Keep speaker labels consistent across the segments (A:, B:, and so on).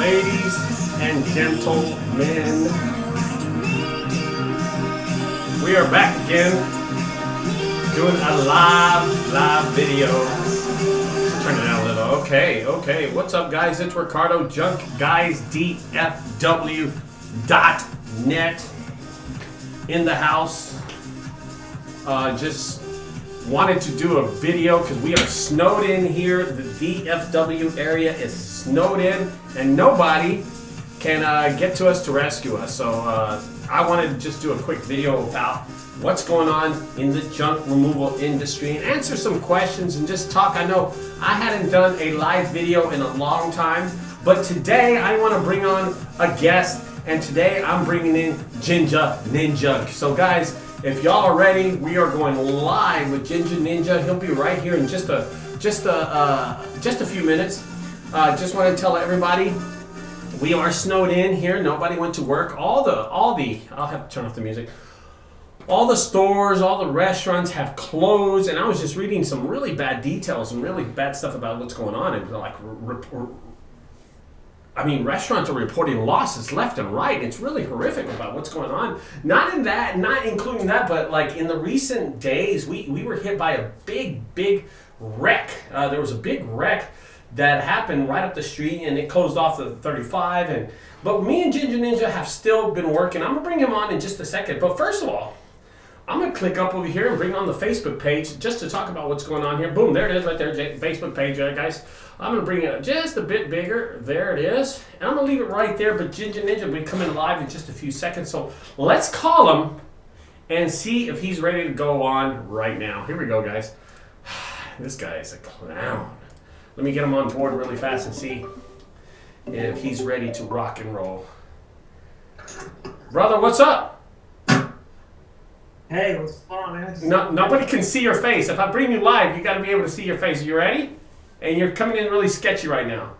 A: Ladies and gentlemen, we are back again doing a live video. Turn it down a little. Okay. What's up, guys? It's RICARDO, junkguysdfw.net in the house. Just wanted to do a video because we are snowed in here. The DFW area is snowed in and nobody can get to us to rescue us. So I wanted to just do a quick video about what's going on in the junk removal industry and answer some questions and just talk. I know I hadn't done a live video in a long time, but today I want to bring on a guest, and today I'm bringing in Ginger Ninja. So guys, if y'all are ready, we are going live with Ginger Ninja. He'll be right here in just a few minutes. Just want to tell everybody we are snowed in here. Nobody went to work. All the I'll have to turn off the music. All the stores, all the restaurants have closed, and I was just reading some really bad details and really bad stuff about what's going on. And like, restaurants are reporting losses left and right. It's really horrific about what's going on. Not including that, but like in the recent days, we were hit by a big wreck. There was a big wreck that happened right up the street, and it closed off the 35. But me and Ginger Ninja have still been working. I'm gonna bring him on in just a second. But first of all, I'm gonna click up over here and bring on the Facebook page just to talk about what's going on here. Boom, there it is right there, Facebook page, right, guys. I'm gonna bring it just a bit bigger. There it is. And I'm gonna leave it right there, but Ginger Ninja will be coming live in just a few seconds. So let's call him and see if he's ready to go on right now. Here we go, guys. This guy is a clown. Let me get him on board really fast and see if he's ready to rock and roll. Brother, what's up?
B: Hey, what's going on, man?
A: Nobody can see your face. If I bring you live, you got to be able to see your face. Are you ready? And you're coming in really sketchy right now.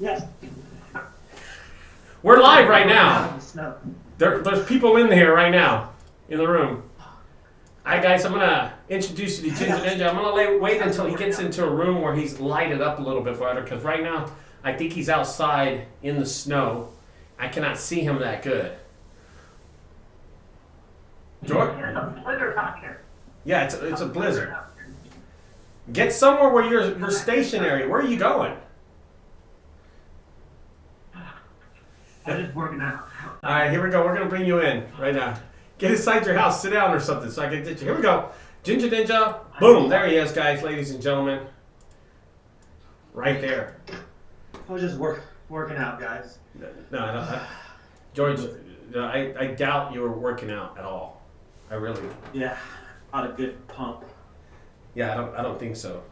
B: Yes.
A: We're live right now. There's people in here right now, in the room. Alright, guys, I'm going to introduce you to Ginger Ninja. I'm going to wait until he gets into a room where he's lighted up a little bit better, because right now, I think he's outside in the snow. I cannot see him that good. George?
B: There's a blizzard out here.
A: Yeah, it's a blizzard. Get somewhere where you're stationary. Where are you going?
B: I'm just working out.
A: All right, here we go. We're going to bring you in right now. Get inside your house. Sit down or something so I can get you. Here we go. Ginger Ninja. Boom. There he is, guys, ladies and gentlemen. Right there.
B: I was just working out, guys.
A: No, George, I doubt you were working out at all. I really.
B: Yeah, not a good pump.
A: Yeah, I don't think so.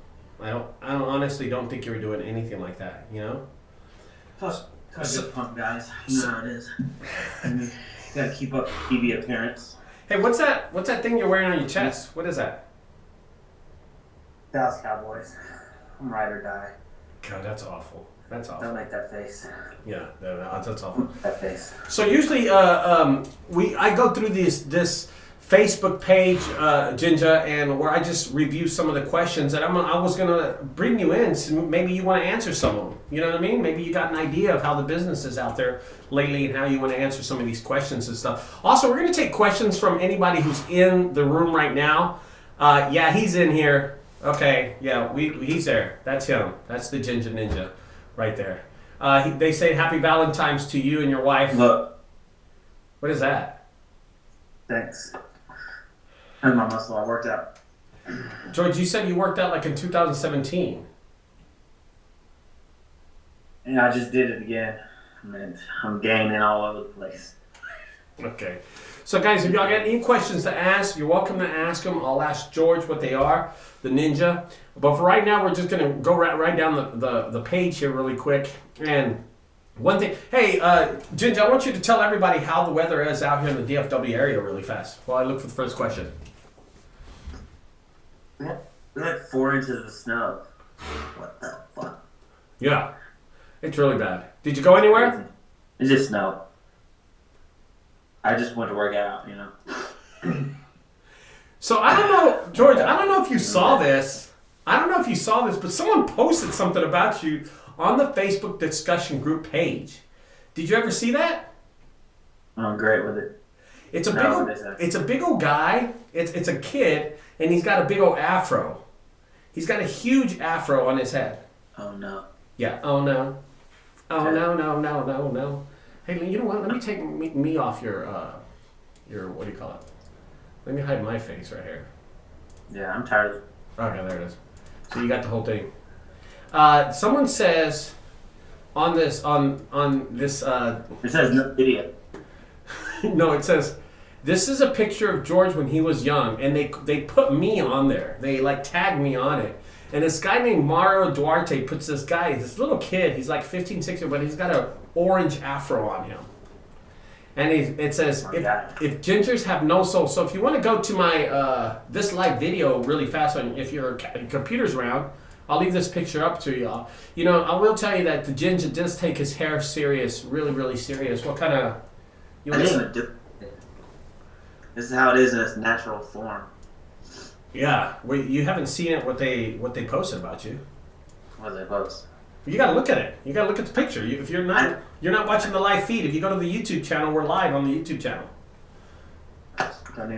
A: I honestly don't think you were doing anything like that. You know.
B: Plus a good pump, guys. You know how it is. You gotta keep up TV appearance.
A: Hey, what's that thing you're wearing on your chest? What is that?
B: Dallas Cowboys. I'm ride or die.
A: God, that's awful. That's awful.
B: Don't make that face.
A: Yeah, that's awful.
B: That face.
A: So usually, I go through this Facebook page, Ginger, and where I just review some of the questions, and I was gonna bring you in, so maybe you want to answer some of them. You know what I mean? Maybe you got an idea of how the business is out there lately and how you want to answer some of these questions and stuff. Also, we're gonna take questions from anybody who's in the room right now. Yeah, he's in here. Okay, yeah, he's there. That's him. That's the Ginger Ninja, right there. They say Happy Valentine's to you and your wife.
B: Look.
A: What is that?
B: Thanks. That's my muscle. I worked out.
A: George, you said you worked out like in 2017.
B: And I just did it again. I'm gaining all over the place.
A: Okay. So guys, if y'all got any questions to ask, you're welcome to ask them. I'll ask George what they are, the Ninja. But for right now, we're just going to go right down the page here really quick. And one thing, hey, Ginger, I want you to tell everybody how the weather is out here in the DFW area really fast while I look for the first question.
B: We're like 4 inches of snow. What the fuck?
A: Yeah, it's really bad. Did you go anywhere?
B: It's just snow. I just went to work out, you know.
A: So I don't know, George, I don't know if you saw this. But someone posted something about you on the Facebook discussion group page. Did you ever see that?
B: I'm great with it.
A: It's a big old guy. It's a kid, and he's got a big old afro. He's got a huge afro on his head.
B: Oh no.
A: Yeah. Oh no. Oh
B: Okay.
A: no. Hey, you know what? Let me take me off your what do you call it? Let me hide my face right here.
B: Yeah, I'm tired.
A: Okay, there it is. So you got the whole thing. Someone says on this.
B: It says no video.
A: No, it says this is a picture of George when he was young, and they put me on there. They like tagged me on it. And this guy named Mario Duarte puts this little kid, he's like 15, 16, but he's got an orange afro on him. And it says, if gingers have no soul. So if you want to go to my this live video really fast, if your computer's around, I'll leave this picture up to y'all. You know, I will tell you that the ginger does take his hair serious, really, really serious. What kind of...
B: I didn't even do it. This is how it is in its natural form.
A: Yeah, you haven't seen it, what they posted about you.
B: What do they post?
A: You gotta look at it. You gotta look at the picture. If you're not watching the live feed, if you go to the YouTube channel, we're live on the YouTube channel.
B: I gotta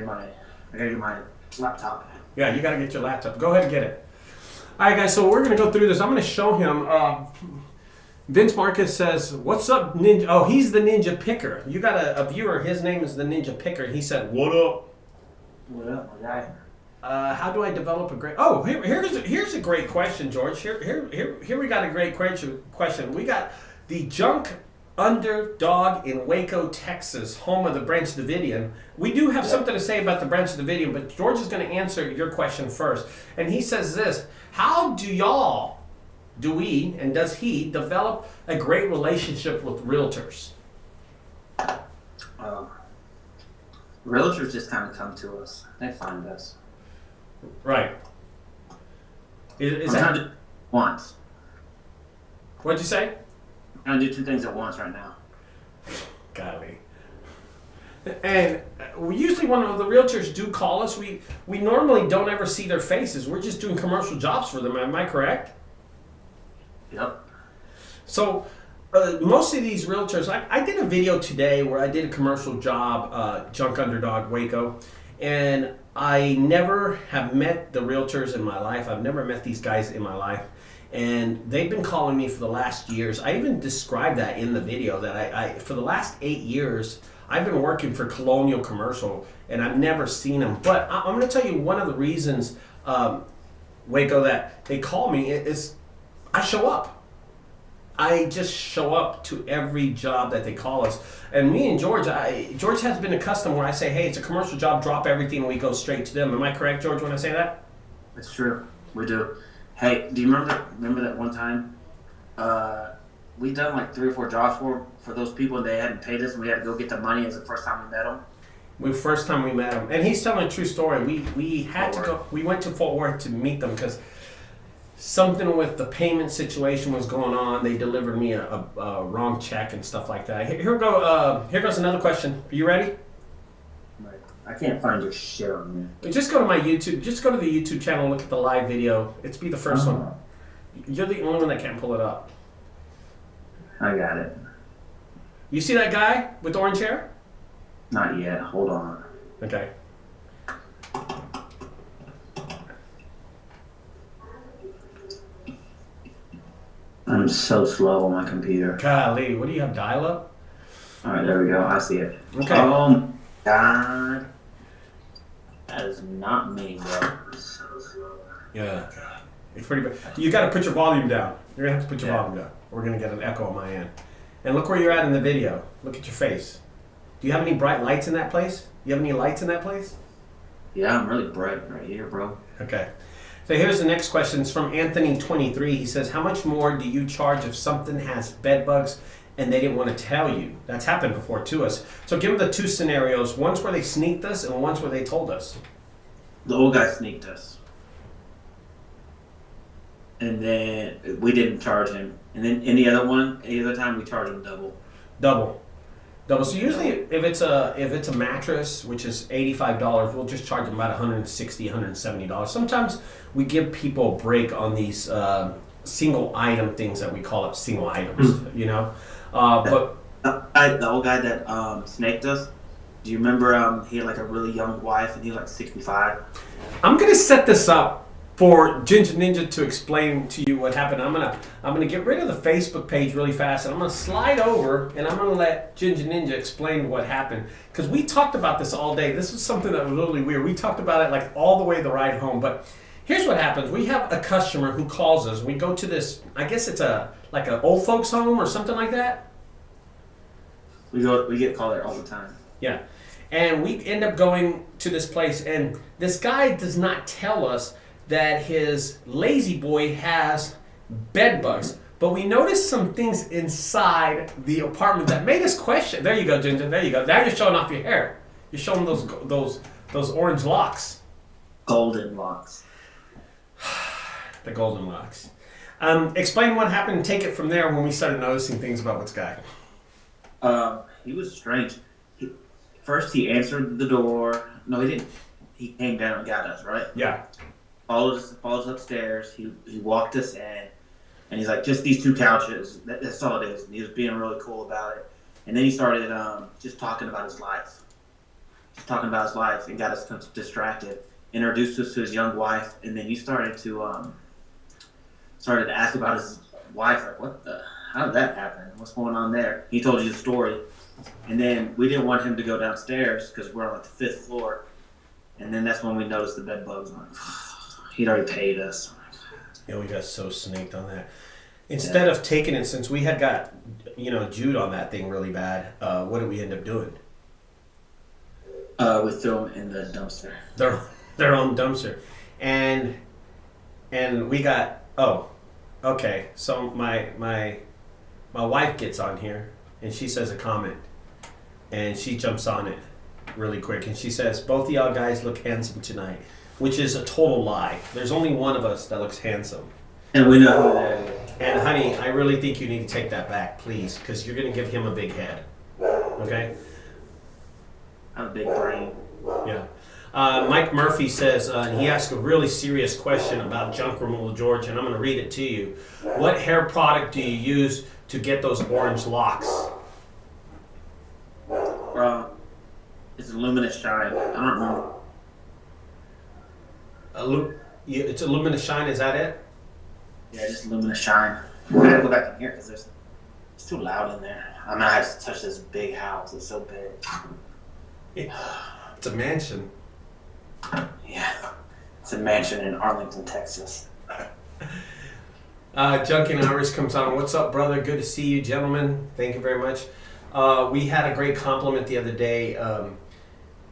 B: get my laptop.
A: Yeah, you gotta get your laptop. Go ahead and get it. All right, guys. So we're gonna go through this. I'm gonna show him. Vince Marcus says, "What's up, Ninja?" Oh, he's the Ninja Picker. You got a viewer. His name is the Ninja Picker. He said, "What up?"
B: What up, my guy?
A: How do I develop a great? Oh, here's a great question, George. Here we got a great question. We got the Junk Underdog in Waco, Texas, home of the Branch Davidian. We do have something to say about the Branch Davidian, but George is going to answer your question first. And he says this: how do we, and does he develop a great relationship with realtors?
B: Realtors just kind of come to us. They find us.
A: Right. Is
B: I'm
A: that
B: trying to do once?
A: What'd you say?
B: I'm trying to do two things at once right now.
A: Golly. And we usually, when the realtors do call us, we normally don't ever see their faces. We're just doing commercial jobs for them. Am I correct?
B: Yep.
A: So most of these realtors, I did a video today where I did a commercial job, Junk Underdog Waco, and I never have met the realtors in my life. I've never met these guys in my life. And they've been calling me for the last years. I even described that in the video that I for the last 8 years, I've been working for Colonial Commercial, and I've never seen them. But I'm going to tell you one of the reasons, Waco, that they call me is I show up. I just show up to every job that they call us. And me and George, George has been accustomed where I say, hey, it's a commercial job, drop everything, and we go straight to them. Am I correct, George, when I say that?
B: It's true. We do. Hey, do you remember that one time? We done like 3 or 4 jobs for those people, and they hadn't paid us, and we had to go get the money as the first time we met them.
A: First time we met him. And he's telling a true story. We had to go, we went to Fort Worth to meet them because something with the payment situation was going on. They delivered me a wrong check and stuff like that. Here goes another question. Are you ready?
B: Right. I can't find your shit on me.
A: Just go to my YouTube. Just go to the YouTube channel and look at the live video. Be the first one. You're the only one that can't pull it up.
B: I got it.
A: You see that guy with the orange hair?
B: Not yet. Hold on.
A: Okay.
B: I'm so slow on my computer.
A: Golly, what do you have, dial-up?
B: All right, there we go. I see it.
A: Okay.
B: Oh my God. That is not me, bro. So slow.
A: Yeah. It's pretty bad. You got to put your volume down. You're going to have to put your volume down. We're going to get an echo on my end. And look where you're at in the video. Look at your face. Do you have any bright lights in that place? You have any lights in that place?
B: Yeah, I'm really bright right here, bro.
A: Okay. So here's the next question. It's from Anthony23. He says, how much more do you charge if something has bed bugs and they didn't want to tell you? That's happened before to us. So give them the 2 scenarios. One's where they sneaked us and one's where they told us.
B: The old guy sneaked us. And then we didn't charge him. And then any other time we charge him double.
A: Double. So usually if it's a mattress, which is $85, we'll just charge them about $160, $170. Sometimes we give people a break on these single item things that we call it single items, you know. But
B: the old guy that snaked us. Do you remember? He had like a really young wife, and he was like 65.
A: I'm gonna set this up for Ginger Ninja to explain to you what happened. I'm gonna get rid of the Facebook page really fast, and I'm gonna slide over, and I'm gonna let Ginger Ninja explain what happened, because we talked about this all day. This was something that was really weird. We talked about it like all the way the ride home. But here's what happens: we have a customer who calls us. We go to this. I guess it's like an old folks home or something like that.
B: We get called there all the time.
A: Yeah. And we end up going to this place, and this guy does not tell us that his lazy boy has bed bugs. But we noticed some things inside the apartment that made us question. There you go, Ginger. There you go. Now you're showing off your hair. You're showing those orange locks.
B: Golden locks.
A: The golden locks. Explain what happened and take it from there when we started noticing things about this guy.
B: He was strange. First, he answered the door. No, he didn't. He came down and got us, right?
A: Yeah.
B: Followed us upstairs. He walked us in, and he's like, just these two couches. That's all it is. And he was being really cool about it. And then he started just talking about his life. And got us distracted. Introduced us to his young wife, and then he started to ask about his wife. Like, how did that happen? What's going on there? He told you the story. And then we didn't want him to go downstairs because we're on like the 5th floor. And then that's when we noticed the bed bugs. Like, he'd already paid us.
A: Yeah, we got so snaked on that. Instead of taking it, since we had got, Jude on that thing really bad, what did we end up doing?
B: We threw them in the dumpster.
A: Their own dumpster. And we got, okay. So my wife gets on here and she says a comment. And she jumps on it really quick. And she says, both of y'all guys look handsome tonight. Which is a total lie. There's only one of us that looks handsome.
B: And we know who that is.
A: And honey, I really think you need to take that back, please. Because you're going to give him a big head. Okay?
B: I have a big brain.
A: Yeah. Mike Murphy says, he asked a really serious question about junk removal, George, and I'm going to read it to you. What hair product do you use to get those orange locks?
B: It's Luminous Shine. I don't remember.
A: It's a Luminous Shine, is that it?
B: Yeah, just Luminous Shine. I gotta go back in here because it's too loud in there. I'm gonna have to touch this big house. It's so big.
A: It's a mansion.
B: Yeah, it's a mansion in Arlington, Texas.
A: Junkie and Irish comes on. What's up, brother? Good to see you, gentlemen. Thank you very much. We had a great compliment the other day.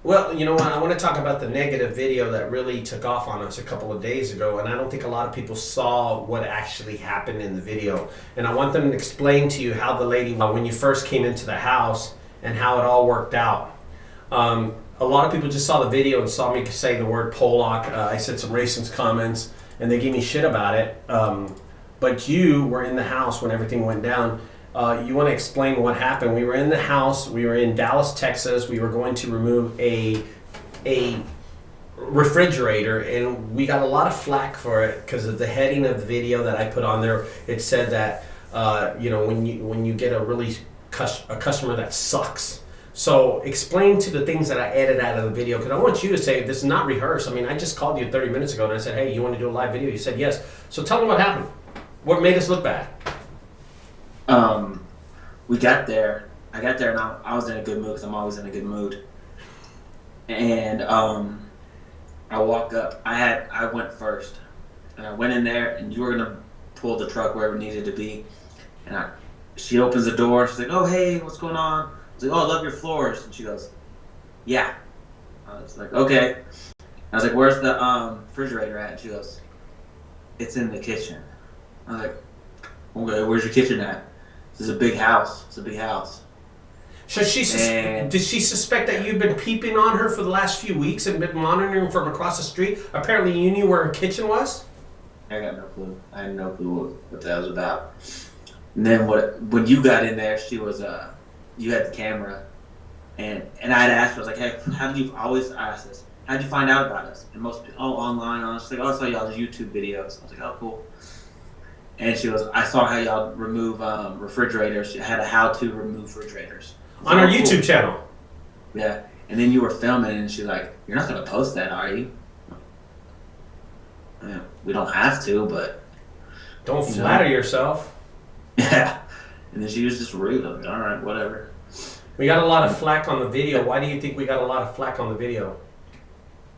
A: Well, you know what? I want to talk about the negative video that really took off on us a couple of days ago, and I don't think a lot of people saw what actually happened in the video. And I want them to explain to you how the lady, when you first came into the house, and how it all worked out. A lot of people just saw the video and saw me say the word Pollock. I said some racist comments, and they gave me shit about it. But you were in the house when everything went down. You want to explain what happened? We were in the house. We were in Dallas, Texas. We were going to remove a refrigerator, and we got a lot of flack for it because of the heading of the video that I put on there. It said that when you get a customer that sucks. So explain to the things that I edited out of the video, because I want you to say this is not rehearsed. I mean, I just called you 30 minutes ago and I said, hey, you want to do a live video? You said yes. So tell them what happened. What made us look bad?
B: We got there. I got there and I was in a good mood because I'm always in a good mood. And I walk up. I went first, and I went in there, and you were gonna pull the truck wherever it needed to be. And she opens the door. She's like, "Oh, hey, what's going on?" I was like, "Oh, I love your floors." And she goes, "Yeah." I was like, "Okay." I was like, "Where's the refrigerator at?" And she goes, "It's in the kitchen." I was like, "Okay, where's your kitchen at?" This is a big house. It's a big house.
A: So did she suspect that you've been peeping on her for the last few weeks and been monitoring from across the street? Apparently you knew where her kitchen was?
B: I got no clue. I had no clue what that was about. And then when you got in there, she was you had the camera, and I had asked her, I was like, "Hey, how did you?" I always ask this. How did you find out about us? And most people, online. I was like, "Oh, I saw y'all's YouTube videos." I was like, "Oh, cool." And she goes, I saw how y'all remove refrigerators. She had a how to remove refrigerators.
A: On our YouTube channel.
B: Yeah. And then you were filming, and she's like, you're not going to post that, are you? I mean, we don't have to, but...
A: Don't flatter yourself.
B: Yeah. And then she was just rude. I was like, all right, whatever.
A: We got a lot of flack on the video. Why do you think we got a lot of flack on the video?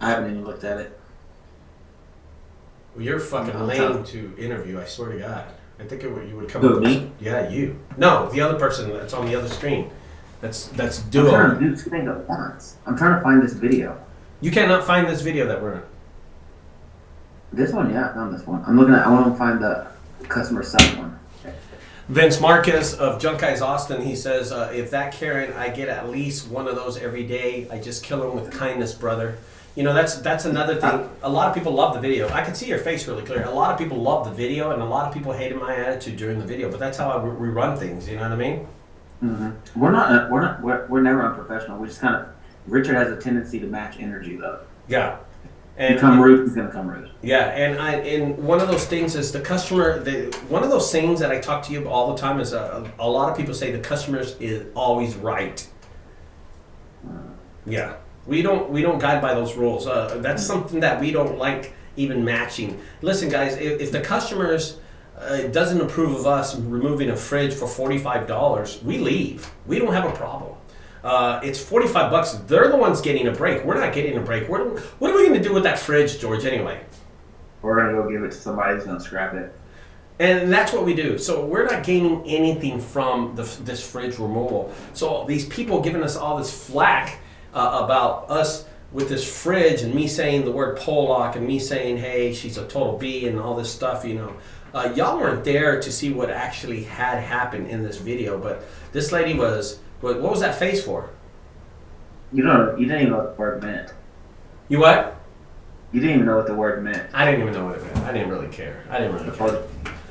B: I haven't even looked at it.
A: Well, you're fucking lame to interview, I swear to God. I think you would come
B: Who,
A: up
B: me?
A: Yeah, you. No, the other person that's on the other screen. That's
B: I'm
A: Duo.
B: trying to do two things at once. I'm trying to find this video.
A: You cannot find this video that we're in.
B: This one, yeah, I found this one. I want to find the customer side one.
A: Vince Marquez of JunkGuys Austin, he says, if that Karen, I get at least one of those every day. I just kill him with kindness, brother. You know, that's another thing. A lot of people love the video. I can see your face really clear. A lot of people love the video, and a lot of people hated my attitude during the video. But that's how we run things. You know what I mean?
B: Mm-hmm. We're never unprofessional. We just kind of. Richard has a tendency to match energy, though.
A: Yeah. And
B: you come rude, he's gonna come rude.
A: Yeah, and one of those things is the customer. One of those sayings that I talk to you all the time is a lot of people say the customer is always right. Yeah, we don't guide by those rules. That's something that we don't like even matching. Listen, guys, if the customers doesn't approve of us removing a fridge for $45, we leave. We don't have a problem. It's $45. They're the ones getting a break. We're not getting a break. What are we going to do with that fridge, George, anyway?
B: We're going to go give it to somebody who's going to scrap it.
A: And that's what we do. So we're not gaining anything from this fridge removal. So these people giving us all this flack about us with this fridge and me saying the word Pollock and me saying, hey, she's a total B and all this stuff, you know. Y'all weren't there to see what actually had happened in this video. But this lady was... What was that face for?
B: You didn't even know what the word meant.
A: You what?
B: You didn't even know what the word meant.
A: I didn't even know what it meant. I didn't really care. I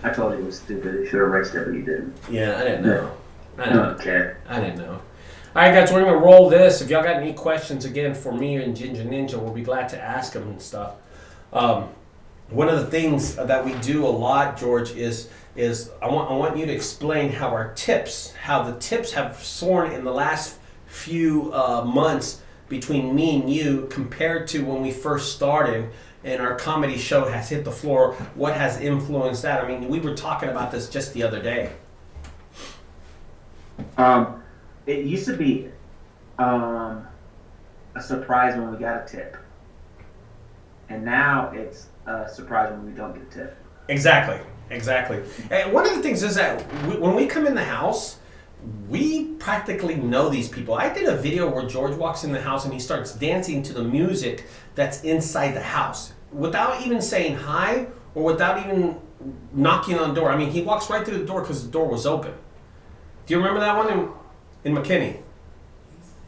B: told you it was stupid. You should have erased it, but you didn't.
A: Yeah, I didn't know.
B: I don't care.
A: I didn't know. All right, guys, we're going to roll this. If y'all got any questions, again, for me and Ginger Ninja, we'll be glad to ask them and stuff. One of the things that we do a lot, George, is I want you to explain how the tips have soared in the last few months between me and you compared to when we first started and our comedy show has hit the floor. What has influenced that? I mean, we were talking about this just the other day.
B: It used to be a surprise when we got a tip. And now it's a surprise when we don't get a tip. Exactly. And one of the things is that when we come in the house, we practically know these people. I did a video where George walks in the house and he starts dancing to the music that's inside the house without even saying hi or without even knocking on the door. I mean, he walks right through the door because the door was open. Do you remember that one in McKinney?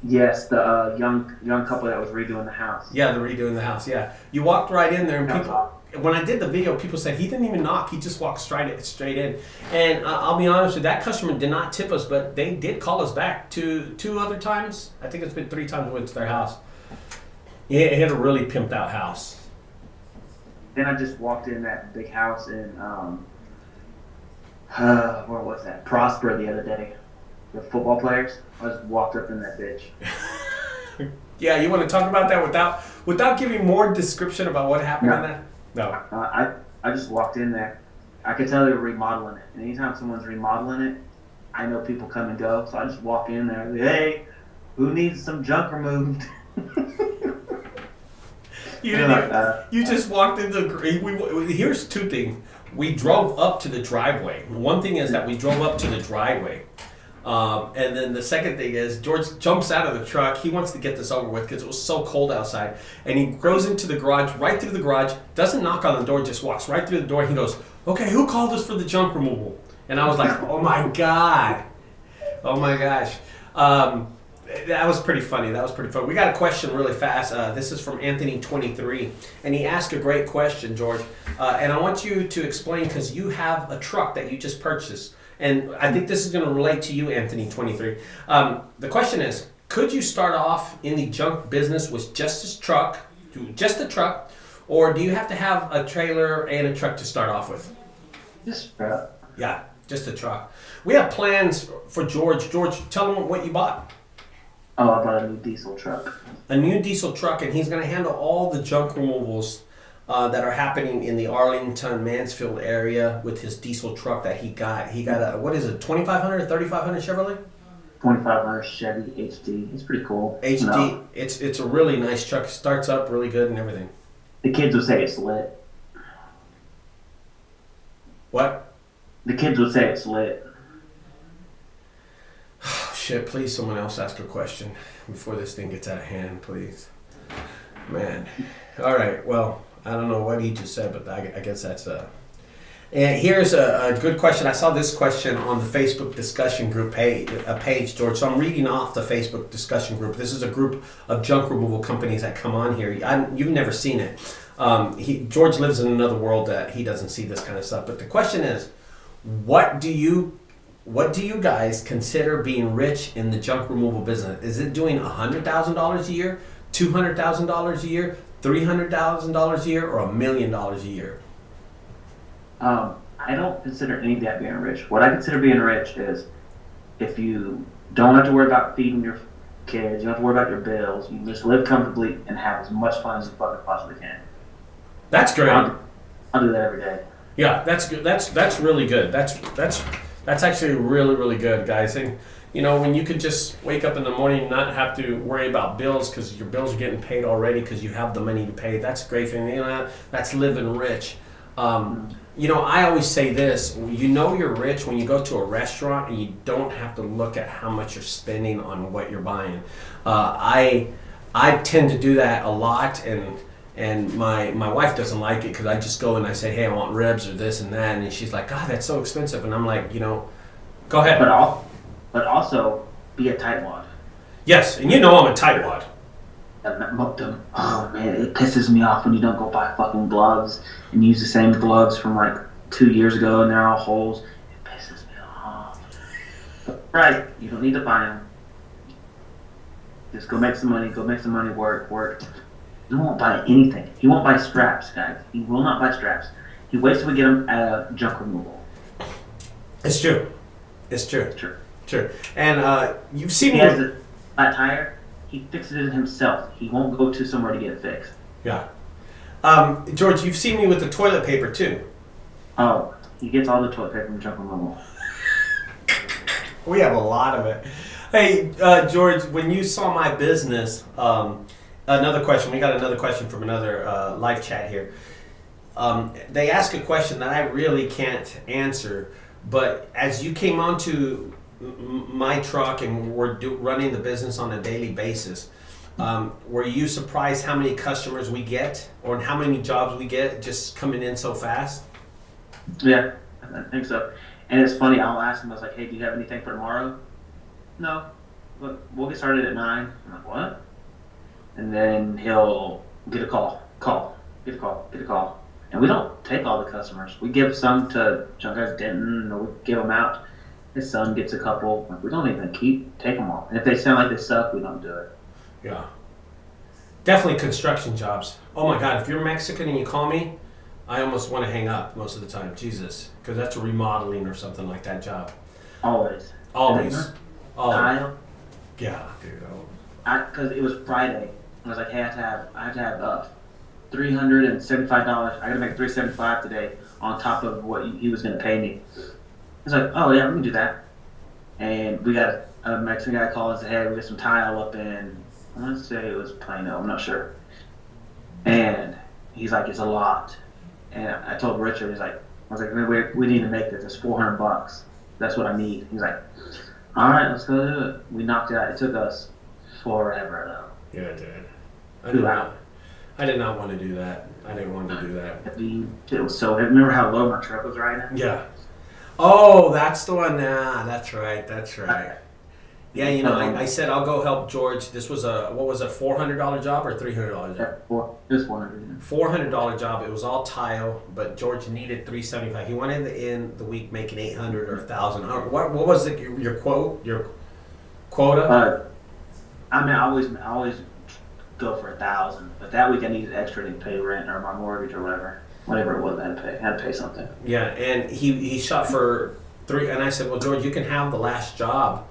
B: Yes, the young couple that was redoing the house. Yeah, the redoing the house, yeah. You walked right in there and people... When I did the video, people said he didn't even knock. He just walked straight in. And I'll be honest with you, that customer did not tip us, but they did call us back two other times. I think it's been 3 times we went to their house. It had a really pimped out house. Then I just walked in that big house in, where was that? Prosper the other day. The football players. I just walked up in that bitch. Yeah, you want to talk about that without giving more description about what happened in that? No. I just walked in there. I could tell they were remodeling it. And anytime someone's remodeling it, I know people come and go. So I just walk in there. Hey, who needs some junk removed? You just walked into. Here's 2 things. We drove up to the driveway. One thing is that we drove up to the driveway. And then the second thing is George jumps out of the truck. He wants to get this over with because it was so cold outside. And he goes into the garage, right through the garage, doesn't knock on the door, just walks right through the door. He goes, okay, who called us for the junk removal? And I was like, oh my God. Oh my gosh. That was pretty funny. We got a question really fast. This is from Anthony23. And he asked a great question, George. And I want you to explain because you have a truck that you just purchased. And I think this is going to relate to you, Anthony23. The question is, could you start off in the junk business with just a truck, or do you have to have a trailer and a truck to start off with? Just truck.
A: Yeah, just a truck. We have plans for George. George, tell him what you bought.
B: Oh, I bought a new diesel truck.
A: A new diesel truck, and he's going to handle all the junk removals that are happening in the Arlington, Mansfield area with his diesel truck that he got. He got a, what is it, 2500, 3500 Chevrolet?
B: 2500 Chevy HD. It's pretty cool.
A: HD.
B: No.
A: It's a really nice truck. It starts up really good and everything.
B: The kids would say it's lit.
A: What?
B: The kids would say it's lit.
A: Oh, shit, please someone else ask a question before this thing gets out of hand, please. Man. All right, well, I don't know what he just said, but I guess that's And here's a good question. I saw this question on the Facebook discussion group page, George. So I'm reading off the Facebook discussion group. This is a group of junk removal companies that come on here. You've never seen it. George lives in another world that he doesn't see this kind of stuff. But the question is, what do you guys consider being rich in the junk removal business? Is it doing $100,000 a year, $200,000 a year, $300,000 a year, or $1 million a year?
B: I don't consider any of that being rich. What I consider being rich is if you don't have to worry about feeding your kids, you don't have to worry about your bills, you just live comfortably and have as much fun as you fucking possibly can.
A: That's great.
B: I'll do that every day.
A: Yeah, that's good. That's really good. That's actually really, really good, guys. And you know, when you could just wake up in the morning and not have to worry about bills because your bills are getting paid already because you have the money to pay. That's a great thing. You know, that's living rich. You know, I always say this, you know you're rich when you go to a restaurant and you don't have to look at how much you're spending on what you're buying. I tend to do that a lot, and my wife doesn't like it because I just go and I say, hey, I want ribs or this and that, and she's like, God, that's so expensive. And I'm like, you know, go ahead.
B: But also, be a tightwad.
A: Yes, and you know I'm a tightwad.
B: Oh man, it pisses me off when you don't go buy fucking gloves and use the same gloves from like 2 years ago and they're all holes. It pisses me off. But, right, you don't need to buy them. Just go make some money. Go make some money. Work. He won't buy anything. He won't buy straps, guys. He will not buy straps. He waits till we get them at junk removal.
A: It's true. It's true. True. And you've seen
B: me. He has a flat tire. He fixes it himself. He won't go to somewhere to get it fixed.
A: Yeah. George, you've seen me with the toilet paper too.
B: Oh, he gets all the toilet paper from junk removal.
A: We have a lot of it. Hey, George, when you saw my business, another question. We got another question from another live chat here. They ask a question that I really can't answer, but as you came onto my truck and we're running the business on a daily basis, were you surprised how many customers we get or how many jobs we get just coming in so fast?
B: Yeah, I think so. And it's funny, I'll ask him, I was like, hey, do you have anything for tomorrow? No, but we'll get started at 9. I'm like, what? And then he'll get a call. And we don't take all the customers. We give some to JunkGuys Denton, or we give them out. His son gets a couple. Like, we don't even take them all. And if they sound like they suck, we don't do it.
A: Yeah. Definitely construction jobs. Oh my God, if you're Mexican and you call me, I almost want to hang up most of the time. Jesus. Because that's a remodeling or something like that job.
B: Always.
A: Tile? Yeah, dude.
B: Because it was Friday. I was like, hey, I have to have $375. I got to make $375 today on top of what he was going to pay me. He's like, oh yeah, we can do that. And we got a Mexican guy called and said, hey, we got some tile up in, I want to say it was Plano, I'm not sure. And he's like, it's a lot. And I told Richard, I was like, we need to make this. It's $400. That's what I need. He's like, all right, let's go do it. We knocked it out. It took us forever though.
A: Yeah, it did. I did not want to do that. I didn't want to do that.
B: It was so heavy. Remember how low my truck was riding?
A: Yeah. Oh, that's the one. Nah, that's right. Yeah, you know, I said I'll go help George. This was what was a $400 job or $300 job?
B: It was $400.
A: $400 job. It was all tile, but George needed $375. He wanted to end the week making $800 or $1,000. What was it? Your quota?
B: I mean, I always go for $1,000, but that week I needed extra to pay rent or my mortgage or whatever. whatever it was. I had to pay something.
A: Yeah, and he shot for 3, and I said, well, George, you can have the last job.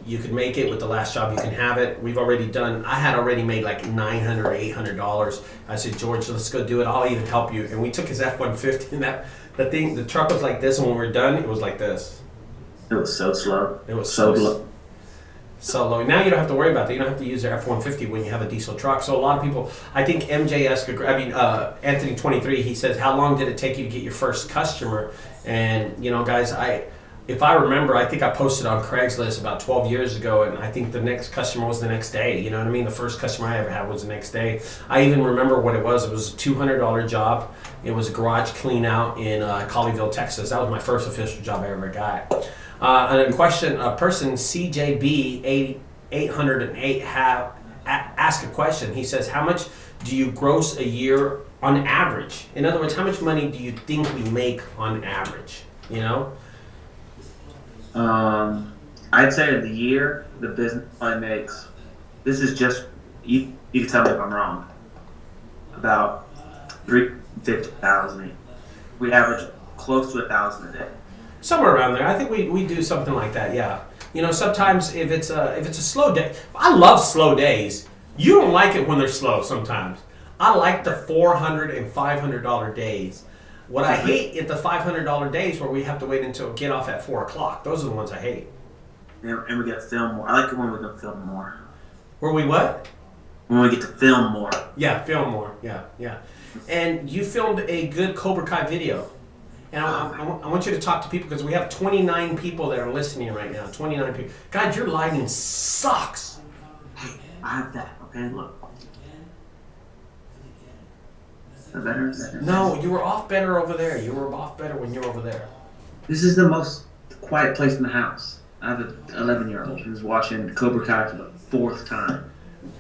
A: You can make it with the last job. You can have it. We've already done. I had already made like $900, $800. I said, George, let's go do it. I'll even help you. And we took his F-150, and the truck was like this, and when we were done, it was like this.
B: It was so slow.
A: It was
B: so slow.
A: So low. Now you don't have to worry about that. You don't have to use their F-150 when you have a diesel truck. So a lot of people, I think Anthony 23, he says, how long did it take you to get your first customer? And, guys, if I remember, I think I posted on Craigslist about 12 years ago, and I think the next customer was the next day. You know what I mean? The first customer I ever had was the next day. I even remember what it was. It was a $200 job. It was a garage clean out in Colleyville, Texas. That was my first official job I ever got. And a person CJB 808 asked a question. He says, how much do you gross a year on average? In other words, how much money do you think we make on average?
B: I'd say the year the business probably makes. This is just you can tell me if I'm wrong. About $350,000. We average close to $1,000 a day.
A: Somewhere around there. I think we do something like that. Yeah. Sometimes if it's a slow day, I love slow days. You don't like it when they're slow. Sometimes I like the $400 and $500 days. What I hate is the $500 days where we have to wait until get off at 4 o'clock. Those are the ones I hate.
B: And we get to film more. I like it when we can film more.
A: Where we what?
B: When we get to film more.
A: Yeah, film more. Yeah. And you filmed a good Cobra Kai video. And I want you to talk to people because we have 29 people that are listening right now. 29 people. God, your lighting sucks.
B: Hey, I have that. Okay, look. Is that better?
A: No, you were off better over there. You were off better when you were over there.
B: This is the most quiet place in the house. I have an 11-year-old who's watching Cobra Kai for the 4th time.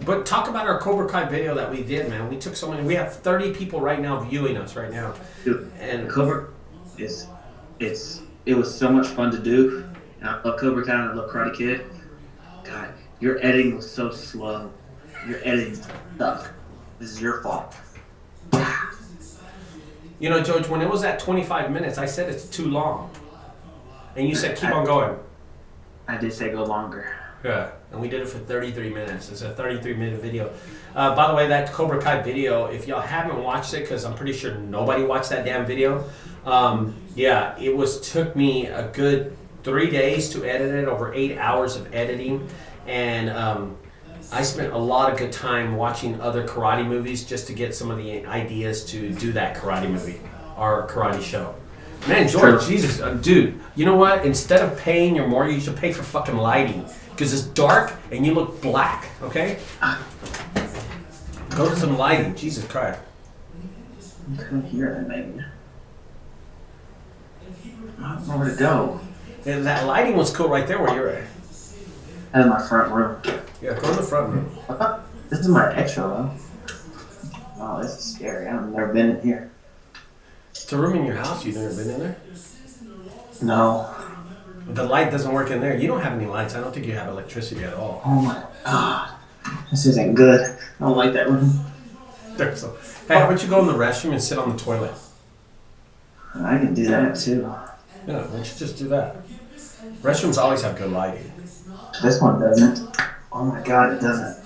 A: But talk about our Cobra Kai video that we did, man. We took so many. We have 30 people right now viewing us right now.
B: Dude, and Cobra it was so much fun to do. And I love Cobra Kai and I love Karate Kid. God, your editing was so slow. Your editing sucked. This is your fault.
A: George, when it was at 25 minutes, I said it's too long. And you said keep on going.
B: I did say go longer.
A: Yeah, and we did it for 33 minutes. It's a 33-minute video. By the way, that Cobra Kai video, if y'all haven't watched it, because I'm pretty sure nobody watched that damn video, it took me a good 3 days to edit it, over 8 hours of editing, and I spent a lot of good time watching other karate movies just to get some of the ideas to do that karate movie, our karate show. Man, George, Jesus, dude, you know what? Instead of paying your mortgage, you should pay for fucking lighting. Because it's dark and you look black, okay? Go to some lighting. Jesus Christ.
B: I couldn't hear that, maybe. I don't know where to go.
A: And that lighting was cool right there where you're at.
B: That's my front room.
A: Yeah, go to the front room.
B: This is my extra room. Oh, this is scary. I've never been in here.
A: It's a room in your house. You've never been in there?
B: No.
A: The light doesn't work in there. You don't have any lights. I don't think you have electricity at all.
B: Oh my God. This isn't good. I don't like that room.
A: Hey, how about you go in the restroom and sit on the toilet?
B: I can do that too.
A: Yeah, why don't you just do that? Restrooms always have good lighting.
B: This one doesn't. Oh my God, it doesn't.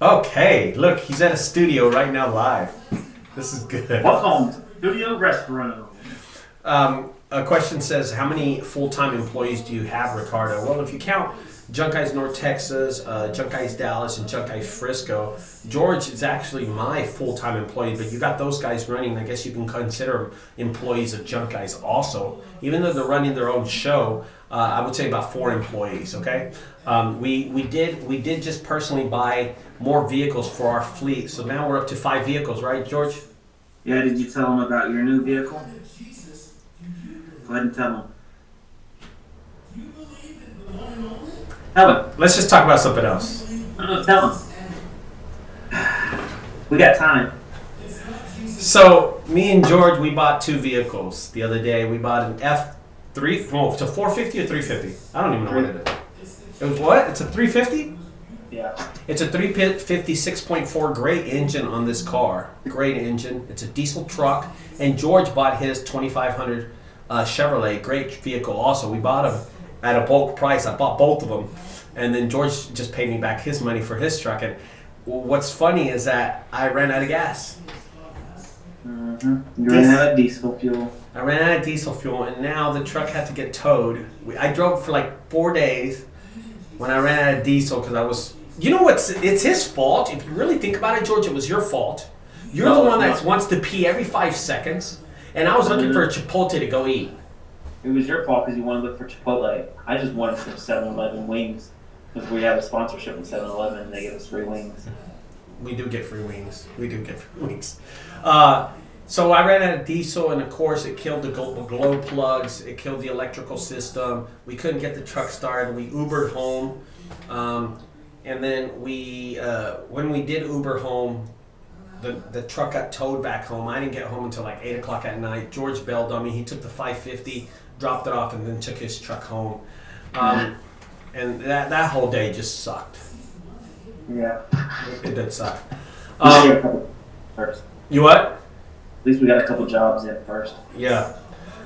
A: Okay, look, he's at a studio right now live. This is good.
B: Welcome to Studio Restroom.
A: A question says, how many full-time employees do you have, Ricardo? Well, if you count Junk Guys North Texas, Junk Guys Dallas, and Junk Guys Frisco, George is actually my full-time employee, but you got those guys running. I guess you can consider them employees of Junk Guys also. Even though they're running their own show, I would say about 4 employees, okay? We did just personally buy more vehicles for our fleet, so now we're up to 5 vehicles, right, George?
B: Yeah, did you tell them about your new vehicle? Go ahead and tell them. Tell them.
A: Let's just talk about something else.
B: No, tell them. We got time.
A: So, me and George, we bought 2 vehicles the other day. We bought an F3, it's a 450 or 350? I don't even know what it is. It was what? It's a 350?
B: Yeah.
A: It's a 350 6.4, great engine on this car. Great engine. It's a diesel truck. And George bought his 2500 Chevrolet. Great vehicle also. We bought them at a bulk price. I bought both of them. And then George just paid me back his money for his truck. And what's funny is that I ran out of gas.
B: You ran out of diesel fuel.
A: I ran out of diesel fuel, and now the truck had to get towed. I drove for like 4 days when I ran out of diesel because I was... You know what's... It's his fault. If you really think about it, George, it was your fault. You're the one that wants to pee every 5 seconds, and I was looking for a Chipotle to go eat.
B: It was your fault because you wanted to look for Chipotle. I just wanted some 7-Eleven wings because we have a sponsorship with 7-Eleven and they give us free wings.
A: We do get free wings. So I ran out of diesel, and of course it killed the glow plugs. It killed the electrical system. We couldn't get the truck started. We Ubered home. And then we, when we did Uber home, the truck got towed back home. I didn't get home until like 8 o'clock at night. George bailed on me. He took the 550, dropped it off, and then took his truck home. And that whole day just sucked.
B: Yeah.
A: It did suck.
B: First.
A: You what?
B: At least we got a couple jobs in first.
A: Yeah.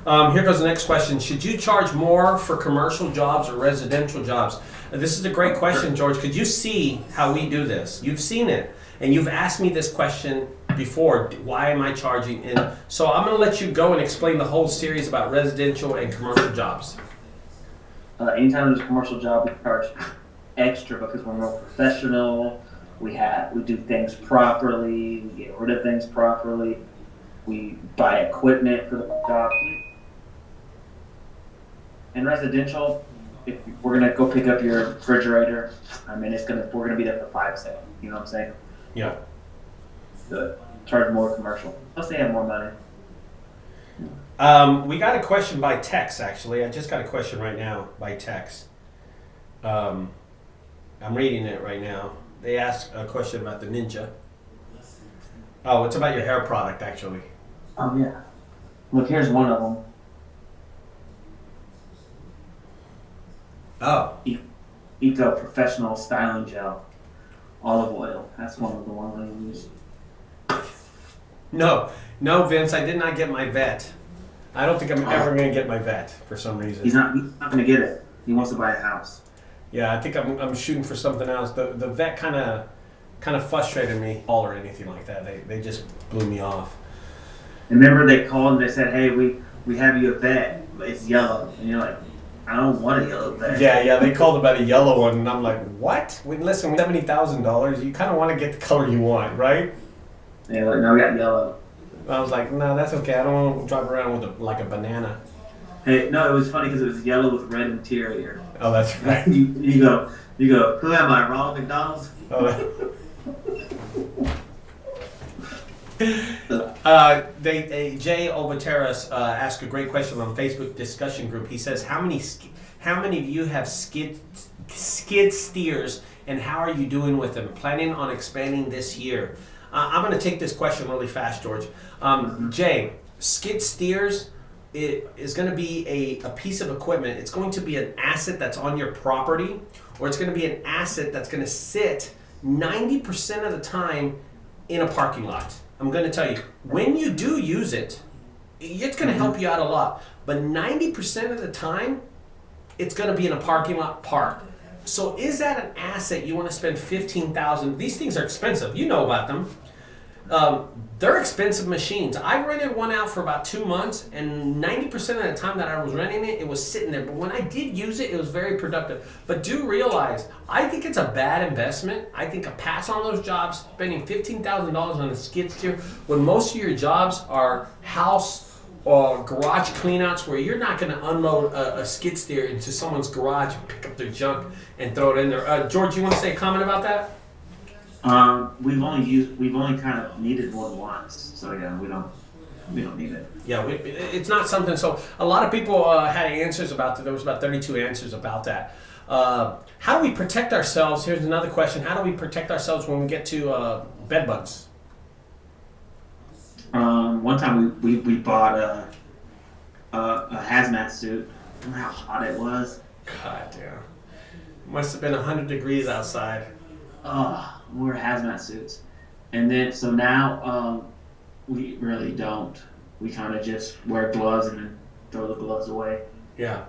A: Here goes the next question. Should you charge more for commercial jobs or residential jobs? This is a great question, George, because you see how we do this. You've seen it. And you've asked me this question before. Why am I charging? And so I'm going to let you go and explain the whole series about residential and commercial jobs.
B: Anytime there's a commercial job, we charge extra because we're more professional. We do things properly. We get rid of things properly. We buy equipment for the job. In residential, if we're gonna go pick up your refrigerator, I mean we're gonna be there for 5 seconds. You know what I'm saying?
A: Yeah.
B: Good. Charge more commercial. Plus they have more money.
A: We got a question by text, actually. I just got a question right now by text. I'm reading it right now. They asked a question about the Ninja. Oh, it's about your hair product, actually.
B: Oh, yeah. Look, here's one of them.
A: Oh.
B: Eco Professional Styling Gel. Olive oil. That's one of the ones I use.
A: No, Vince, I did not get my vet. I don't think I'm ever going to get my vet for some reason.
B: He's not going to get it. He wants to buy a house.
A: Yeah, I think I'm shooting for something else. The vet kind of frustrated me, or anything like that. They just blew me off.
B: Remember they called and they said, "Hey, we have you a vet, but it's yellow," and you're like, "I don't want a yellow vet."
A: Yeah, they called about a yellow one, and I'm like, "What? Listen, $70,000. You kind of want to get the color you want, right?"
B: Yeah, like, no, we got yellow.
A: I was like, "No, that's okay. I don't want to drive around with like a banana."
B: Hey, no, it was funny because it was yellow with red interior.
A: Oh, that's right.
B: you go. Who am I, Ronald McDonald's?
A: Oh, Jay Ovateras asked a great question on Facebook discussion group. He says, how many of you have skid steers, and how are you doing with them? Planning on expanding this year? I'm going to take this question really fast, George. Jay, skid steers, it is going to be a piece of equipment. It's going to be an asset that's on your property, or it's going to be an asset that's going to sit 90% of the time in a parking lot. I'm going to tell you, when you do use it, it's going to help you out a lot. But 90% of the time, it's going to be in a parking lot parked. So is that an asset you want to spend $15,000? These things are expensive. You know about them. They're expensive machines. I rented one out for about 2 months, and 90% of the time that I was renting it, it was sitting there. But when I did use it, it was very productive. But do realize, I think it's a bad investment. I think a pass on those jobs, spending $15,000 on a skid steer, when most of your jobs are house or garage cleanouts, where you're not going to unload a skid steer into someone's garage and pick up their junk and throw it in there. George, you want to say a comment about that?
B: We've only kind of needed one once, so yeah, we don't need it.
A: Yeah, it's not something. So a lot of people had answers about that. There was about 32 answers about that. How do we protect ourselves? Here's another question: how do we protect ourselves when we get to bed bugs?
B: One time we bought a hazmat suit. Remember how hot it was?
A: God damn! Must have been 100 degrees outside.
B: we wear hazmat suits. And then, so now, we really don't. We kind of just wear gloves and then throw the gloves away.
A: Yeah.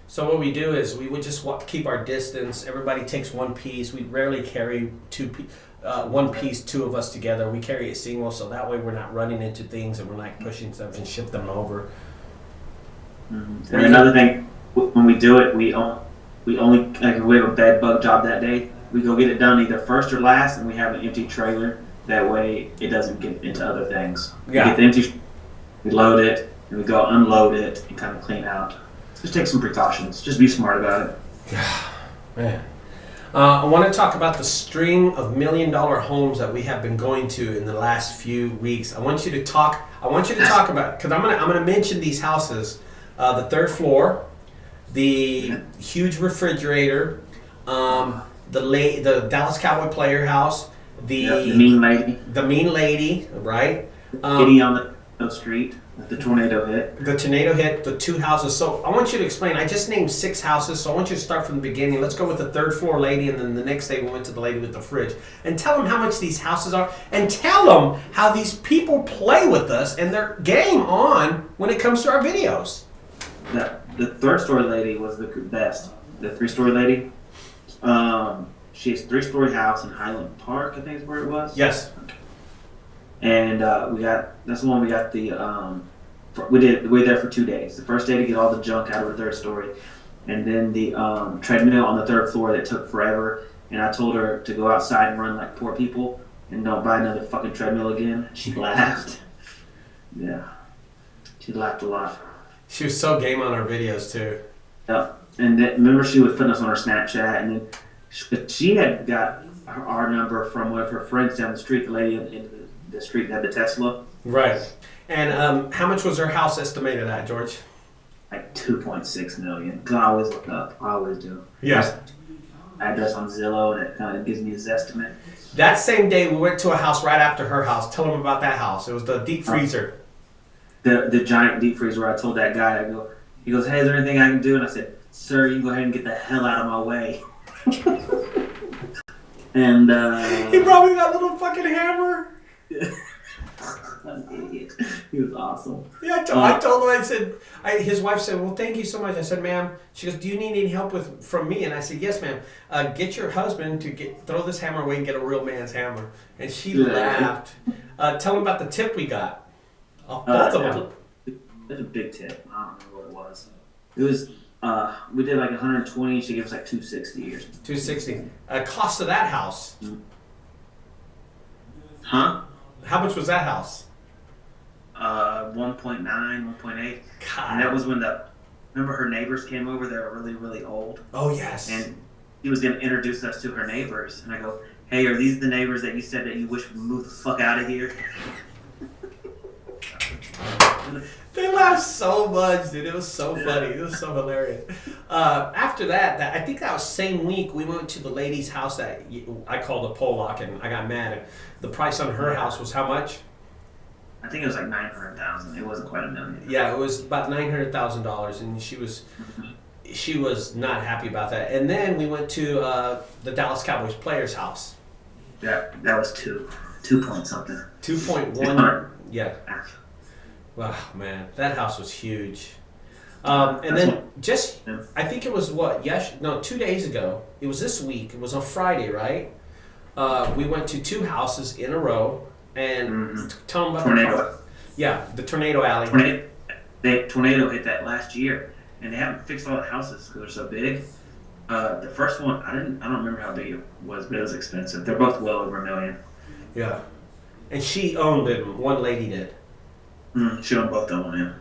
A: So what we do is we would just keep our distance. Everybody takes one piece. We rarely carry one piece, two of us together. We carry a single, so that way we're not running into things and we're not pushing stuff and ship them over.
B: Mm-hmm. And another thing, when we do it, we only like if we have a bed bug job that day, we go get it done either first or last, and we have an empty trailer. That way, it doesn't get into other things.
A: Yeah.
B: We get the empty, we load it, and we go unload it and kind of clean out. Just take some precautions. Just be smart about it.
A: Man. I want to talk about the string of $1 million homes that we have been going to in the last few weeks. I want you to talk about, because I'm gonna mention these houses. The third floor, the huge refrigerator, the Dallas Cowboy player house, the mean lady, right?
B: Kitty on the street. The tornado hit.
A: The tornado hit the two houses. So I want you to explain. I just named 6 houses, so I want you to start from the beginning. Let's go with the third floor lady, and then the next day we went to the lady with the fridge. And tell them how much these houses are, and tell them how these people play with us and their game on when it comes to our videos.
B: The third story lady was the best. The 3-story lady, she has a 3-story house in Highland Park, I think is where it was.
A: Yes.
B: And that's the one we got we were there for 2 days. The first day to get all the junk out of the 3rd story, and then the treadmill on the 3rd floor that took forever. And I told her to go outside and run like poor people and don't buy another fucking treadmill again. She laughed. Yeah, she laughed a lot.
A: She was so game on our videos too.
B: Yeah, and then, remember she was putting us on her Snapchat, and then she had got our number from one of her friends down the street, the lady in the street that had the Tesla.
A: Right. And how much was her house estimated at, George?
B: Like 2.6 million. Because I always look up. I always do.
A: Yeah.
B: Address on Zillow, and it kind of gives me his estimate.
A: That same day, we went to a house right after her house. Tell them about that house. It was the deep freezer.
B: The giant deep freezer where I told that guy, he goes, hey, is there anything I can do? And I said, sir, you can go ahead and get the hell out of my way. And
A: he brought me that little fucking hammer.
B: An idiot. He was awesome.
A: Yeah, I told him. I said, his wife said, "Well, thank you so much." I said, "Ma'am," she goes, "Do you need any help from me?" And I said, "Yes, ma'am. Get your husband to throw this hammer away and get a real man's hammer." And she laughed. Tell him about the tip we got. Both of them.
B: It was a big tip. I don't remember what it was. It was. We did like 120. She gave us like 260 or something.
A: 260. Cost of that house.
B: Huh?
A: How much was that house?
B: 1.9, 1.8.
A: God.
B: And that was when remember her neighbors came over. They were really, really old.
A: Oh yes.
B: And he was going to introduce us to her neighbors. And I go, hey, are these the neighbors that you said that you wish would move the fuck out of here?
A: They laughed so much, dude. It was so funny. It was so hilarious. After that, I think that was same week, we went to the lady's house that I called a Pollock, and I got mad. The price on her house was how much?
B: I think it was like $900,000. It wasn't quite $1 million.
A: Yeah, it was about $900,000, and she was not happy about that. And then we went to the Dallas Cowboys player's house.
B: Yeah, that was 2 point something.
A: 2.1. Yeah. Wow, man, that house was huge. And then I think it was 2 days ago. It was this week. It was on Friday, right? We went to 2 houses in a row, and tell them about
B: tornado.
A: The tornado alley.
B: Tornado hit that last year, and they haven't fixed all the houses because they're so big. The first one, I don't remember how big it was, but it was expensive. They're both well over $1 million.
A: Yeah, and she owned them. One lady did.
B: She owned both of them, yeah.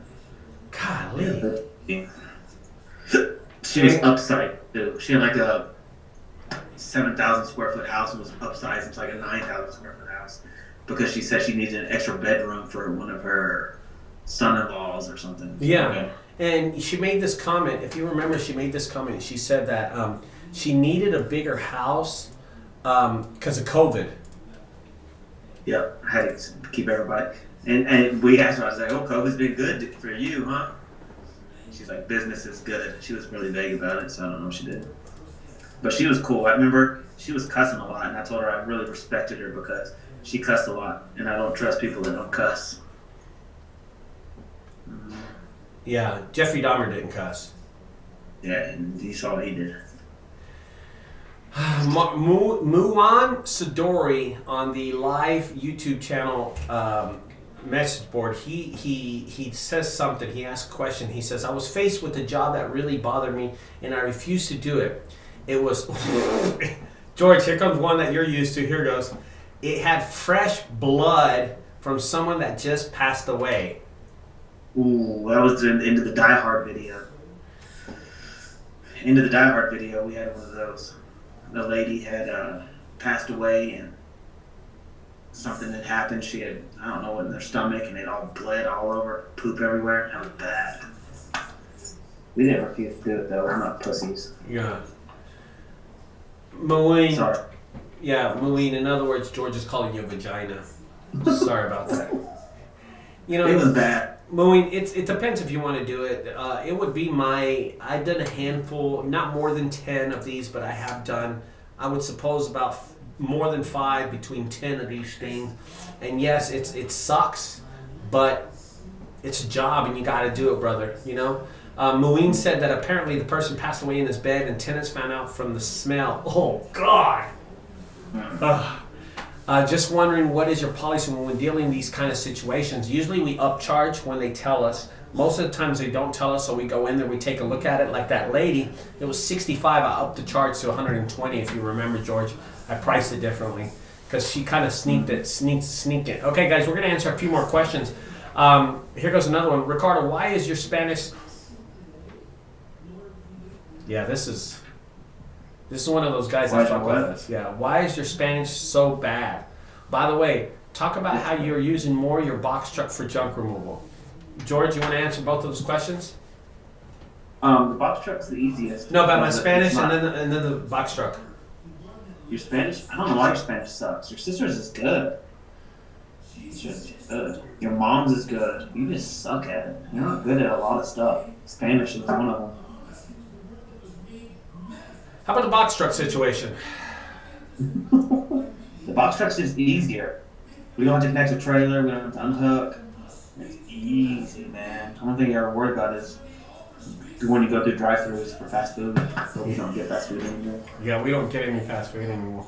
A: Golly.
B: Yeah. She was upside too. She had like a 7,000 square foot house and was upsized into like a 9,000 square foot house because she said she needed an extra bedroom for one of her son-in-laws or something.
A: Yeah. And she made this comment. If you remember, she made this comment. She said that she needed a bigger house because of COVID.
B: Yep. I had to keep everybody. And we asked her, I was like, oh, COVID's been good for you, huh? She's like, business is good. She was really vague about it, so I don't know what she did. But she was cool. I remember she was cussing a lot, and I told her I really respected her because she cussed a lot, and I don't trust people that don't cuss.
A: Yeah, Jeffrey Dahmer didn't cuss.
B: Yeah, and you saw what he did.
A: Mulan Sidori on the live YouTube channel message board, he says something. He asks a question. He says, I was faced with a job that really bothered me, and I refused to do it. It was... George, here comes one that you're used to. Here goes. It had fresh blood from someone that just passed away.
B: Ooh, that was the end of the Die Hard video. Into the Die Hard video, we had one of those. The lady had passed away, and something had happened. She had, I don't know what in her stomach, and it all bled all over, poop everywhere. That was bad. We didn't refuse to do it though. We're not pussies.
A: Yeah. Moeen.
B: Sorry.
A: Yeah, Moeen. In other words, George is calling you a vagina. Sorry about that. You know,
B: it was bad.
A: Moeen, it depends if you want to do it. It would be I've done a handful, not more than 10 of these, but I have done, I would suppose, about more than 5, between 10 of these things. And yes, it sucks, but it's a job and you got to do it, brother, you know? Moeen said that apparently the person passed away in his bed and tenants found out from the smell. Oh, God. Just wondering, what is your policy when dealing in these kind of situations? Usually we upcharge when they tell us. Most of the times they don't tell us, so we go in there, we take a look at it. Like that lady, it was 65. I upped the charge to 120, if you remember, George. I priced it differently because she kind of sneaked it. Okay, guys, we're going to answer a few more questions. Here goes another one. Ricardo, why is your Spanish... Yeah, this is one of those guys that fuck with us. Yeah, why is your Spanish so bad? By the way, talk about how you're using more your box truck for junk removal. George, you want to answer both of those questions?
B: The box truck's the easiest.
A: No, about my Spanish and then the box truck.
B: Your Spanish? I don't know why your Spanish sucks. Your sister's is good. She's good. Your mom's is good. You just suck at it. You're not good at a lot of stuff. Spanish is one of them.
A: How about the box truck situation?
B: The box truck's just easier. We don't have to connect a trailer. We don't have to unhook. It's easy, man. The only thing you ever worry about is when you go through drive-thrus for fast food. So we don't get fast food anymore.
A: Yeah, we don't get any fast food anymore.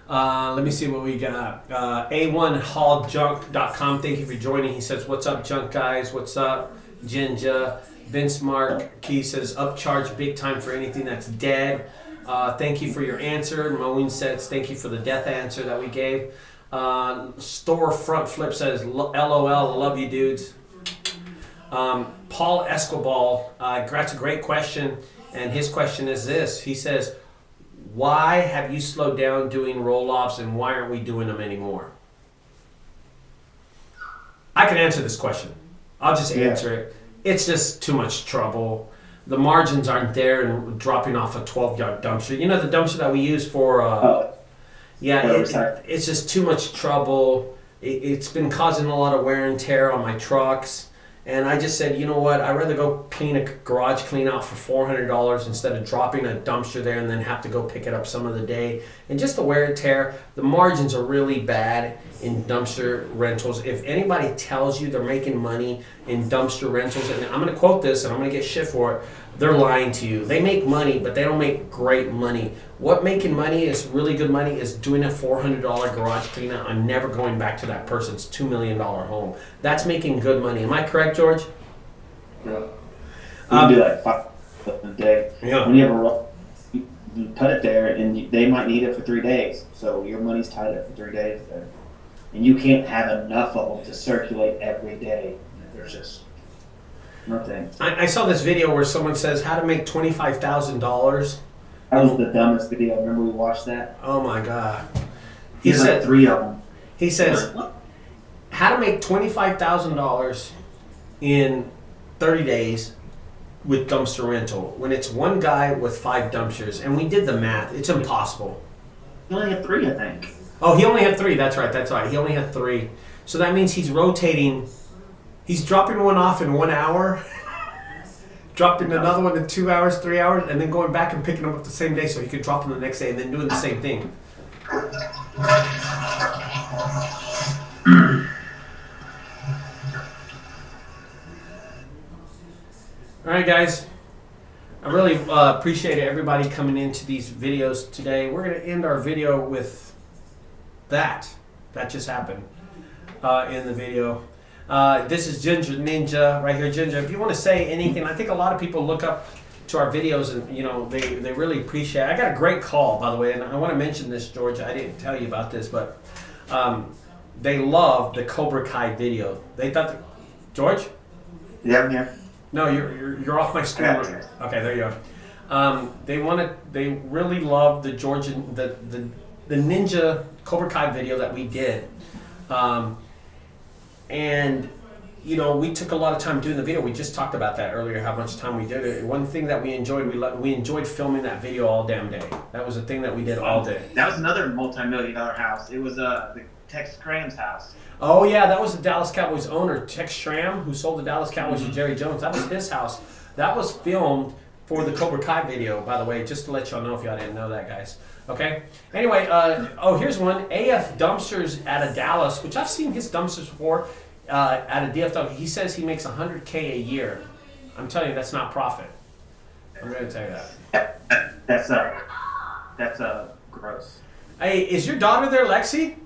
A: Let me see what we got. A1halljunk.com. Thank you for joining. He says, what's up, junk guys? What's up, Jinja? Vince Mark Key says, upcharge big time for anything that's dead. Thank you for your answer. Moeen says, thank you for the death answer that we gave. Storefront Flip says, LOL, love you dudes. Paul Escobar, that's a great question. And his question is this. He says, why have you slowed down doing roll-offs and why aren't we doing them anymore? I can answer this question. I'll just answer it. It's just too much trouble. The margins aren't there and dropping off a 12-yard dumpster. You know the dumpster that we use for... it's just too much trouble. It's been causing a lot of wear and tear on my trucks. And I just said, you know what? I'd rather go clean a garage clean out for $400 instead of dropping a dumpster there and then have to go pick it up some of the day. And just the wear and tear, the margins are really bad in dumpster rentals. If anybody tells you they're making money in dumpster rentals, and I'm going to quote this and I'm going to get shit for it, they're lying to you. They make money, but they don't make great money. What making money is really good money is doing a $400 garage clean out and never going back to that person's $2 million home. That's making good money. Am I correct, George?
B: Yeah. You do like 5 a day.
A: Yeah.
B: When you have a roll, you put it there, and they might need it for 3 days. So your money's tied up for 3 days there. And you can't have enough of them to circulate every day. There's just nothing.
A: I saw this video where someone says how to make $25,000.
B: That was the dumbest video. Remember we watched that?
A: Oh my God.
B: He said like 3 of them.
A: He says how to make $25,000 in 30 days with dumpster rental when it's one guy with 5 dumpsters. And we did the math. It's impossible.
B: He only had 3, I think.
A: Oh, he only had 3. That's right. He only had 3. So that means he's rotating. He's dropping one off in 1 hour, dropping another one in 2 hours, 3 hours, and then going back and picking them up the same day so he could drop them the next day and then doing the same thing. All right, guys. I really appreciate everybody coming into these videos today. We're going to end our video with that. That just happened in the video. This is Ginger Ninja right here. Ginger, if you want to say anything, I think a lot of people look up to our videos and, you know, they really appreciate it. I got a great call, by the way, and I want to mention this, George. I didn't tell you about this, but they love the Cobra Kai video. They thought, George?
B: Yeah, I'm here.
A: No, you're off my screen.
B: Okay,
A: there you are. They really love the Georgian the Ninja Cobra Kai video that we did, and you know, we took a lot of time doing the video. We just talked about that earlier, how much time we did it. One thing that we enjoyed, we enjoyed filming that video all damn day. That was the thing that we did all day.
B: That was another multi-million-dollar house. It was the Tex Cram's house.
A: Oh yeah, that was the Dallas Cowboys owner, Tex Schramm, who sold the Dallas Cowboys to Jerry Jones. That was his house. That was filmed for the Cobra Kai video, by the way, just to let y'all know if y'all didn't know that, guys. Okay? Anyway, here's one. AF Dumpsters out of Dallas, which I've seen his dumpsters before, out of DFW. He says he makes $100K a year. I'm telling you, that's not profit. I'm going to tell you that.
B: That's gross.
A: Hey, is your daughter there, Lexi?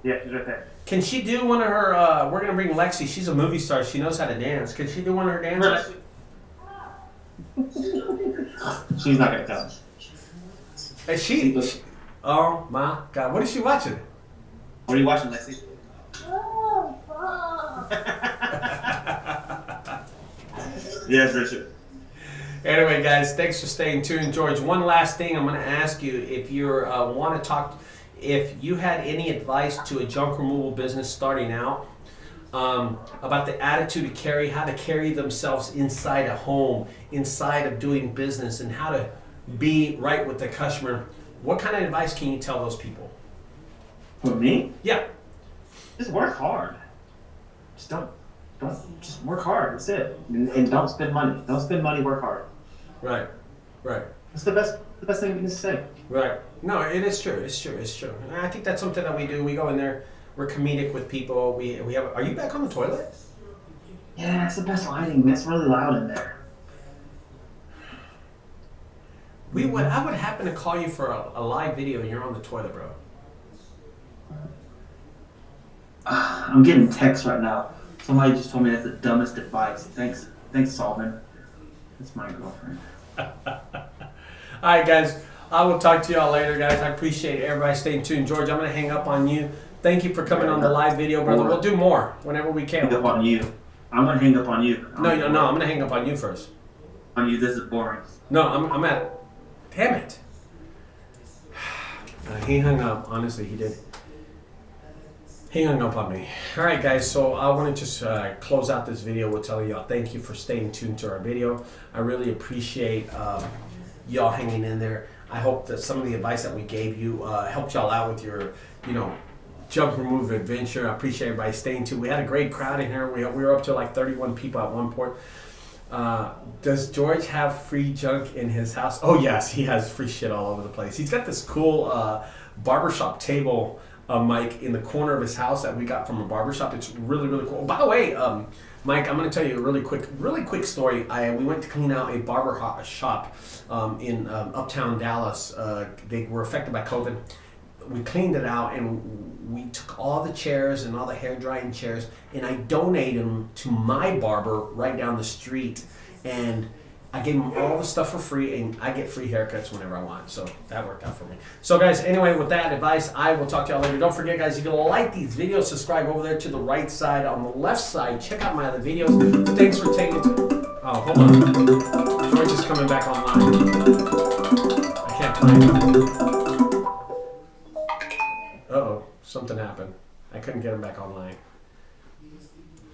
B: Yeah, she's right there.
A: Can she do one of her, we're going to bring Lexi. She's a movie star. She knows how to dance. Can she do one of her dances?
B: She's not going to tell.
A: Is she? Oh my God. What is she watching?
B: What are you watching, Lexi? Yes, Richard.
A: Anyway, guys, thanks for staying tuned. George, one last thing I'm going to ask you. If you want to talk, if you had any advice to a junk removal business starting out about the attitude to carry, how to carry themselves inside a home, inside of doing business, and how to be right with the customer, what kind of advice can you tell those people?
B: For me?
A: Yeah.
B: Just work hard. Just don't just work hard. That's it. And don't spend money. Don't spend money. Work hard.
A: Right.
B: That's the best thing you can say.
A: Right. No, it is true. It's true. And I think that's something that we do. We go in there. We're comedic with people. We have. Are you back on the toilet?
B: Yeah, it's the best lighting. It's really loud in there.
A: I would happen to call you for a live video and you're on the toilet, bro.
B: I'm getting texts right now. Somebody just told me that's the dumbest advice. Thanks, Solvin. That's my girlfriend.
A: All right, guys. I will talk to y'all later, guys. I appreciate everybody staying tuned. George, I'm going to hang up on you. Thank you for coming on the live video, brother. We'll do more whenever we can.
B: Hang up on you. I'm going to hang up on you.
A: No. I'm going to hang up on you first.
B: On you. This is boring.
A: No, I'm at it. Damn it. He hung up. Honestly, he did. He hung up on me. All right, guys. So I want to just close out this video with telling y'all thank you for staying tuned to our video. I really appreciate y'all hanging in there. I hope that some of the advice that we gave you helped y'all out with your, jump remove adventure. I appreciate everybody staying tuned. We had a great crowd in here. We were up to like 31 people at one point. Does George have free junk in his house? Oh yes, he has free shit all over the place. He's got this cool barbershop table mic in the corner of his house that we got from a barbershop. It's really, really cool. By the way, Mike, I'm going to tell you a really quick story. We went to clean out a barber shop in uptown Dallas. They were affected by COVID. We cleaned it out and we took all the chairs and all the hair drying chairs and I donated them to my barber right down the street. And I gave him all the stuff for free and I get free haircuts whenever I want. So that worked out for me. So guys, anyway, with that advice, I will talk to y'all later. Don't forget, guys, if you like these videos, subscribe over there to the right side. On the left side, check out my other videos. Thanks for taking it. Oh, hold on. George is coming back online. I can't find him. Uh-oh, something happened. I couldn't get him back online.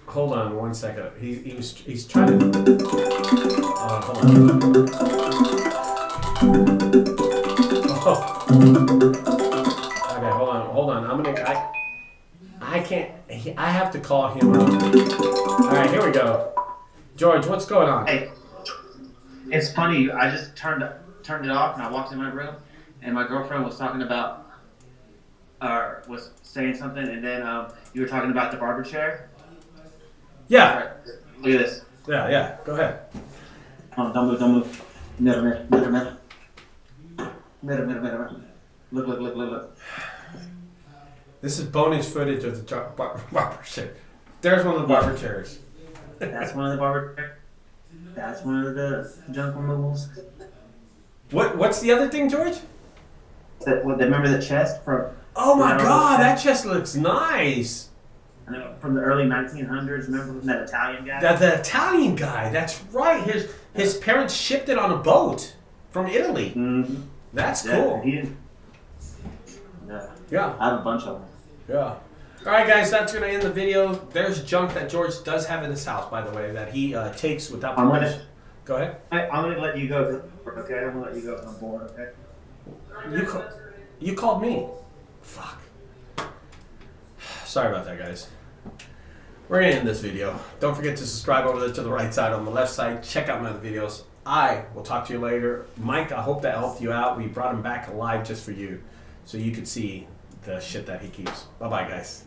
A: Hold on 1 second. He's trying to. Hold on. Oh. Okay, hold on. I can't. I have to call him. All right, here we go. George, what's going on?
B: Hey, It's funny. I just turned it off, and I walked in my room, and my girlfriend was talking about, was saying something, and then you were talking about the barber chair.
A: Yeah.
B: Right. Look at this.
A: Yeah. Go ahead.
B: Don't move. Middle. Look.
A: This is bonus footage of the barber chair. There's one of the barber chairs.
B: That's one of the barber chairs. That's one of the junk removals.
A: What's the other thing, George?
B: Remember the chest from?
A: Oh my God, that chest looks nice.
B: I know, from the early 1900s. Remember that Italian guy?
A: The Italian guy. That's right. His parents shipped it on a boat from Italy.
B: Mm-hmm.
A: That's cool.
B: Yeah. I have a bunch of them.
A: Yeah. All right, guys, that's going to end the video. There's junk that George does have in his house, by the way, that he takes without permission. Go ahead.
B: I'm going to let you go. Okay, I'm going to let you go. I'm bored. Okay.
A: You called me. Fuck. Sorry about that, guys. We're going to end this video. Don't forget to subscribe over there to the right side. On the left side, check out my other videos. I will talk to you later. Mike, I hope that helped you out. We brought him back alive just for you, so you could see the shit that he keeps. Bye-bye, guys.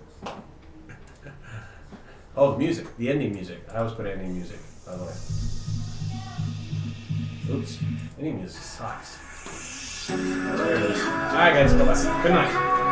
A: Oh, the music. The ending music. I always put ending music, by the way. Oops. Ending music sucks. There it is. All right, guys. Bye-bye. Good night.